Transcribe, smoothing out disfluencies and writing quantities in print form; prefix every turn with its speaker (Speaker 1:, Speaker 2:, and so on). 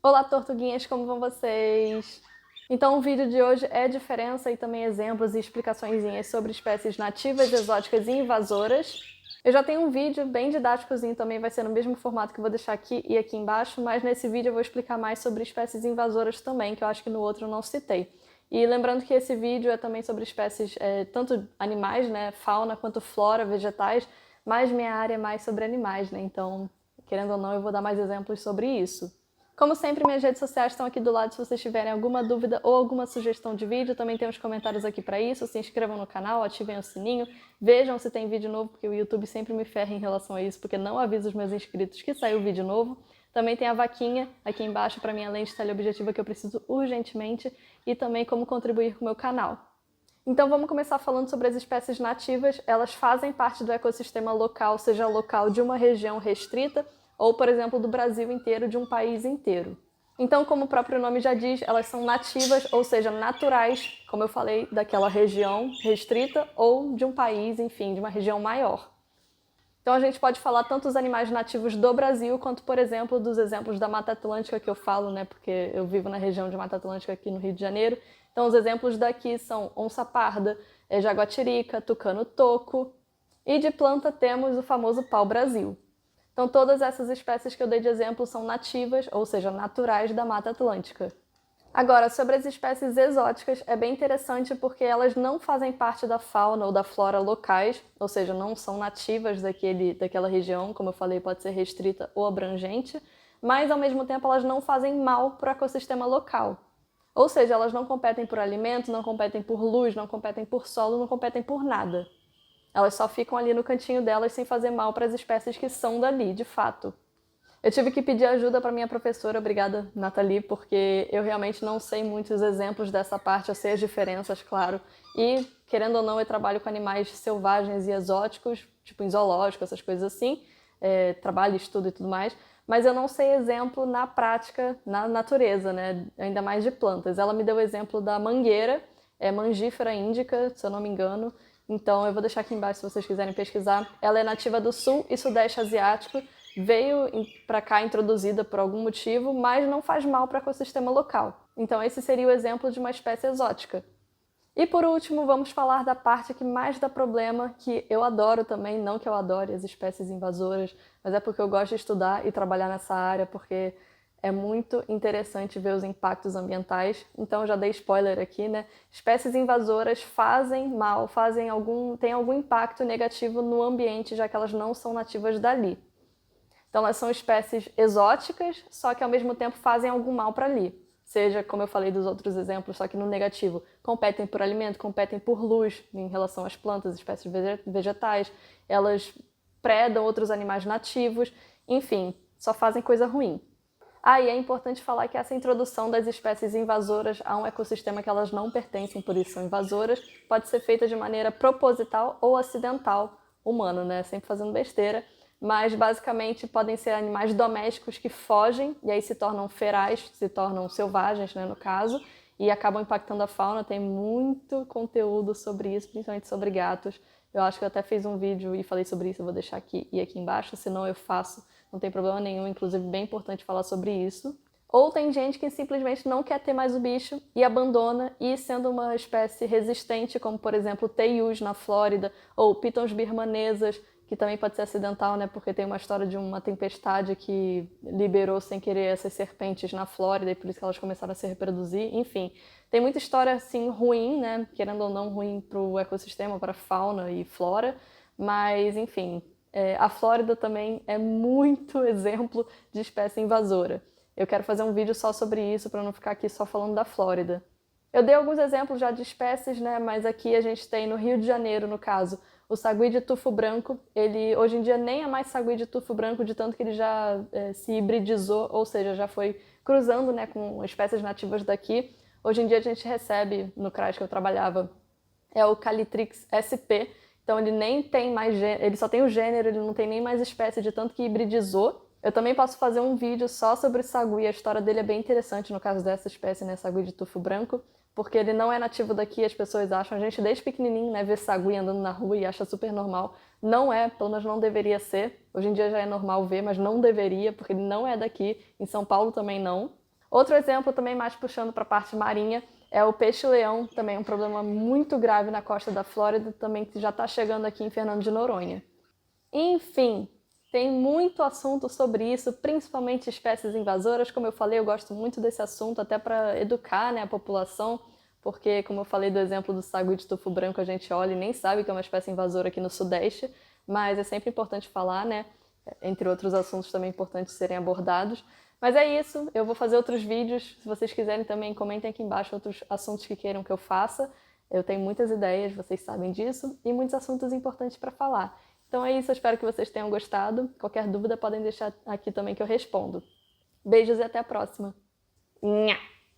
Speaker 1: Olá, tortuguinhas, como vão vocês? Então, o vídeo de hoje é diferença e também exemplos e explicaçõezinhas sobre espécies nativas, exóticas e invasoras. Eu já tenho um vídeo bem didáticozinho, também vai ser no mesmo formato que eu vou deixar aqui e aqui embaixo, mas nesse vídeo eu vou explicar mais sobre espécies invasoras também, que eu acho que no outro eu não citei. E lembrando que esse vídeo é também sobre espécies, tanto animais, né, fauna, quanto flora, vegetais, mas minha área é mais sobre animais, né, então, querendo ou não, eu vou dar mais exemplos sobre isso. Como sempre, minhas redes sociais estão aqui do lado se vocês tiverem alguma dúvida ou alguma sugestão de vídeo. Também tem os comentários aqui para isso. Se inscrevam no canal, ativem o sininho, vejam se tem vídeo novo, porque o YouTube sempre me ferra em relação a isso, porque não avisa os meus inscritos que saiu vídeo novo. Também tem a vaquinha aqui embaixo para minha lente teleobjetiva que eu preciso urgentemente e também como contribuir com o meu canal. Então vamos começar falando sobre as espécies nativas. Elas fazem parte do ecossistema local, seja local de uma região restrita ou, por exemplo, do Brasil inteiro, de um país inteiro. Então, como o próprio nome já diz, elas são nativas, ou seja, naturais, como eu falei, daquela região restrita ou de um país, enfim, de uma região maior. Então a gente pode falar tanto dos animais nativos do Brasil, quanto, por exemplo, dos exemplos da Mata Atlântica que eu falo, né, porque eu vivo na região de Mata Atlântica aqui no Rio de Janeiro. Então os exemplos daqui são onça-parda, jaguatirica, tucano-toco, e de planta temos o famoso pau-brasil. Então todas essas espécies que eu dei de exemplo são nativas, ou seja, naturais da Mata Atlântica. Agora, sobre as espécies exóticas, é bem interessante porque elas não fazem parte da fauna ou da flora locais, ou seja, não são nativas daquela região, como eu falei, pode ser restrita ou abrangente, mas ao mesmo tempo elas não fazem mal para o ecossistema local. Ou seja, elas não competem por alimento, não competem por luz, não competem por solo, não competem por nada. Elas só ficam ali no cantinho delas sem fazer mal para as espécies que são dali, de fato. Eu tive que pedir ajuda para minha professora, obrigada, Nathalie, porque eu realmente não sei muitos exemplos dessa parte, eu sei as diferenças, claro. E, querendo ou não, eu trabalho com animais selvagens e exóticos, tipo em zoológico, essas coisas assim. Trabalho, estudo e tudo mais. Mas eu não sei exemplo na prática, na natureza, né? Ainda mais de plantas. Ela me deu o exemplo da mangueira, Mangifera indica, se eu não me engano. Então eu vou deixar aqui embaixo se vocês quiserem pesquisar. Ela é nativa do sul e sudeste asiático, veio para cá introduzida por algum motivo, mas não faz mal para o ecossistema local. Então esse seria o exemplo de uma espécie exótica. E por último, vamos falar da parte que mais dá problema, que eu adoro também, não que eu adore as espécies invasoras, mas é porque eu gosto de estudar e trabalhar nessa área, porque é muito interessante ver os impactos ambientais. Então eu já dei spoiler aqui, né? Espécies invasoras fazem mal, têm algum impacto negativo no ambiente, já que elas não são nativas dali. Então elas são espécies exóticas, só que ao mesmo tempo fazem algum mal para ali. Seja, como eu falei dos outros exemplos, só que no negativo, competem por alimento, competem por luz em relação às plantas, espécies vegetais, elas predam outros animais nativos, enfim, só fazem coisa ruim. E é importante falar que essa introdução das espécies invasoras a um ecossistema que elas não pertencem, por isso são invasoras, pode ser feita de maneira proposital ou acidental, humano, né? Sempre fazendo besteira. Mas basicamente podem ser animais domésticos que fogem e aí se tornam ferais, se tornam selvagens, né, no caso, e acabam impactando a fauna. Tem muito conteúdo sobre isso, principalmente sobre gatos. Eu acho que eu até fiz um vídeo e falei sobre isso, eu vou deixar aqui e aqui embaixo, senão eu faço, não tem problema nenhum, inclusive bem importante falar sobre isso. Ou tem gente que simplesmente não quer ter mais o bicho e abandona, e sendo uma espécie resistente, como por exemplo teius na Flórida, ou pitons birmanesas, que também pode ser acidental, né? Porque tem uma história de uma tempestade que liberou sem querer essas serpentes na Flórida e por isso que elas começaram a se reproduzir. Enfim, tem muita história assim ruim, né? Querendo ou não ruim para o ecossistema, para a fauna e flora, mas enfim, a Flórida também é muito exemplo de espécie invasora. Eu quero fazer um vídeo só sobre isso para não ficar aqui só falando da Flórida. Eu dei alguns exemplos já de espécies, né? Mas aqui a gente tem no Rio de Janeiro, no caso, o sagui de tufo branco. Ele hoje em dia nem é mais sagui de tufo branco, de tanto que ele já se hibridizou, ou seja, já foi cruzando, né, com espécies nativas daqui. Hoje em dia a gente recebe, no CRAS que eu trabalhava, é o Calitrix SP. Então ele nem tem mais ele só tem o gênero, ele não tem nem mais espécie, de tanto que hibridizou. Eu também posso fazer um vídeo só sobre o sagui, a história dele é bem interessante no caso dessa espécie, né, sagui de tufo branco, porque ele não é nativo daqui, as pessoas acham, a gente desde pequenininho, né, vê sagui andando na rua e acha super normal. Não é, pelo menos não deveria ser. Hoje em dia já é normal ver, mas não deveria, porque ele não é daqui. Em São Paulo também não. Outro exemplo também mais puxando para a parte marinha é o peixe-leão, também é um problema muito grave na costa da Flórida, também que já está chegando aqui em Fernando de Noronha. Enfim, tem muito assunto sobre isso, principalmente espécies invasoras. Como eu falei, eu gosto muito desse assunto, até para educar, né, a população, porque, como eu falei do exemplo do sagui de tufo branco, a gente olha e nem sabe que é uma espécie invasora aqui no Sudeste, mas é sempre importante falar, né? Entre outros assuntos também importantes serem abordados. Mas é isso, eu vou fazer outros vídeos. Se vocês quiserem também, comentem aqui embaixo outros assuntos que queiram que eu faça. Eu tenho muitas ideias, vocês sabem disso, e muitos assuntos importantes para falar. Então é isso, eu espero que vocês tenham gostado. Qualquer dúvida podem deixar aqui também que eu respondo. Beijos e até a próxima. Nha!